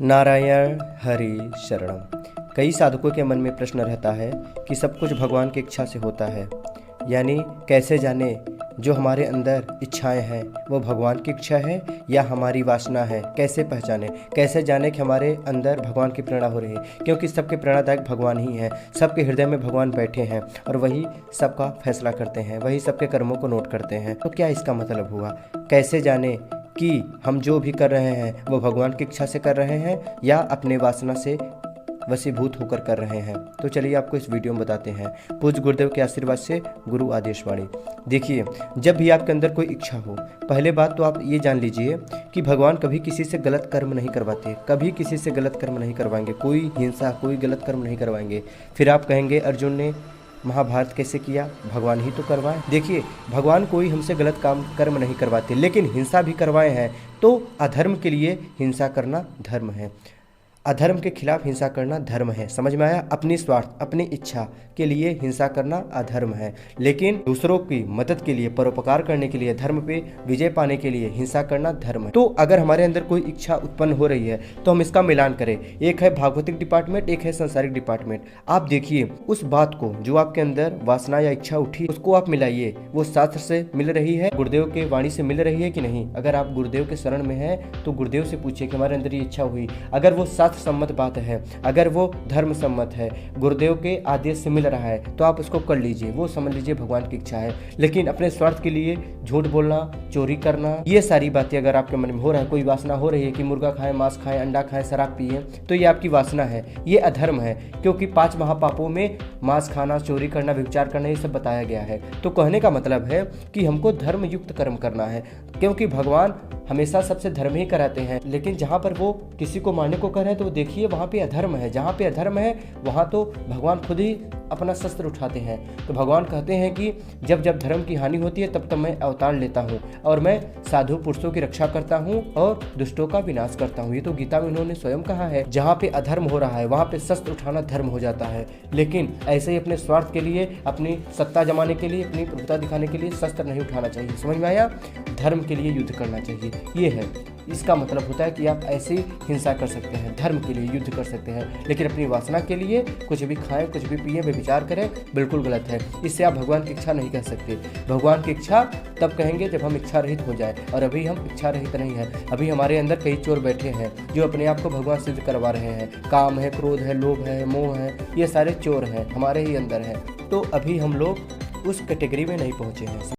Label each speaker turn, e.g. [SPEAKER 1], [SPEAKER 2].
[SPEAKER 1] नारायण हरि शरणम। कई साधकों के मन में प्रश्न रहता है कि सब कुछ भगवान की इच्छा से होता है, यानी कैसे जाने जो हमारे अंदर इच्छाएं हैं वो भगवान की इच्छा है या हमारी वासना है। कैसे पहचाने, कैसे जाने कि हमारे अंदर भगवान की प्रेरणा हो रही है, क्योंकि सबके प्रेरणादायक भगवान ही हैं। सबके हृदय में भगवान बैठे हैं और वही सबका फैसला करते हैं, वही सबके कर्मों को नोट करते हैं। तो क्या इसका मतलब हुआ, कैसे जाने कि हम जो भी कर रहे हैं वो भगवान की इच्छा से कर रहे हैं या अपने वासना से वशीभूत होकर कर रहे हैं। तो चलिए आपको इस वीडियो में बताते हैं पूज्य गुरुदेव के आशीर्वाद से गुरु आदेशवाणी। देखिए, जब भी आपके अंदर कोई इच्छा हो, पहले बात तो आप ये जान लीजिए कि भगवान कभी किसी से गलत कर्म नहीं करवाते, कभी किसी से गलत कर्म नहीं करवाएंगे, कोई हिंसा कोई गलत कर्म नहीं करवाएंगे। फिर आप कहेंगे अर्जुन ने महाभारत कैसे किया, भगवान ही तो करवाए। देखिए, भगवान कोई हमसे गलत कर्म नहीं करवाते, लेकिन हिंसा भी करवाए हैं तो अधर्म के लिए हिंसा करना धर्म है, अधर्म के खिलाफ हिंसा करना धर्म है। समझ में आया? अपनी स्वार्थ अपनी इच्छा के लिए हिंसा करना अधर्म है, लेकिन दूसरों की मदद के लिए, परोपकार करने के लिए, धर्म पे विजय पाने के लिए हिंसा करना धर्म है। तो अगर हमारे अंदर कोई इच्छा उत्पन्न हो रही है तो हम इसका मिलान करें। एक है भागवतिक डिपार्टमेंट, एक है संसारिक डिपार्टमेंट। आप देखिए उस बात को जो आपके अंदर वासना या इच्छा उठी, उसको आप मिलाइए, वो शास्त्र से मिल रही है, गुरुदेव के वाणी से मिल रही है कि नहीं। अगर आप गुरुदेव के शरण में हैं तो गुरुदेव से पूछिए कि हमारे अंदर ये इच्छा हुई। अगर वो शास्त्र सम्मत बात है, अगर वो धर्म सम्मत है, गुरुदेव के आदेश से मिल रहा है, तो आप उसको कर लीजिए, वो समझ लीजिए भगवान की इच्छा है। लेकिन अपने स्वार्थ के लिए झूठ बोलना, चोरी करना, ये सारी बातें अगर आपके मन में हो रहा है, कोई वासना हो रही है कि मुर्गा खाएं, मांस खाएं, अंडा खाएं, शराब पिए, तो ये आपकी वासना है, ये अधर्म है। क्योंकि 5 महापापों में मांस खाना, चोरी करना, व्यभिचार करना, ये सब बताया गया है। तो कहने का मतलब है कि हमको धर्म युक्त कर्म करना है, क्योंकि भगवान हमेशा सबसे धर्म ही कराते हैं। लेकिन जहाँ पर वो किसी को मारने को कह रहे हैं तो देखिए वहाँ पे अधर्म है। जहाँ पे अधर्म है वहाँ तो भगवान खुद ही अपना शस्त्र उठाते हैं। तो भगवान कहते हैं कि जब जब धर्म की हानि होती है तब तब मैं अवतार लेता हूँ और मैं साधु पुरुषों की रक्षा करता हूँ और दुष्टों का विनाश करता हूँ। ये तो गीता में उन्होंने स्वयं कहा है। जहाँ पे अधर्म हो रहा है वहाँ पे शस्त्र उठाना धर्म हो जाता है। लेकिन ऐसे ही अपने स्वार्थ के लिए, अपनी सत्ता जमाने के लिए, अपनी प्रभुता दिखाने के लिए शस्त्र नहीं उठाना चाहिए। समझ में आया? धर्म के लिए युद्ध करना चाहिए, ये है। इसका मतलब होता है कि आप ऐसी हिंसा कर सकते हैं, धर्म के लिए युद्ध कर सकते हैं, लेकिन अपनी वासना के लिए कुछ भी खाएं, कुछ भी पिए, विचार करें, बिल्कुल गलत है। इससे आप भगवान की इच्छा नहीं कह सकते। भगवान की इच्छा तब कहेंगे जब हम इच्छा रहित हो जाए, और अभी हम इच्छा रहित नहीं है। अभी हमारे अंदर कई चोर बैठे हैं जो अपने आप को भगवान सिद्ध करवा रहे हैं। काम है, क्रोध है, लोभ है, मोह है, ये सारे चोर हैं, हमारे ही अंदर है। तो अभी हम लोग उस कैटेगरी में नहीं पहुंचे हैं।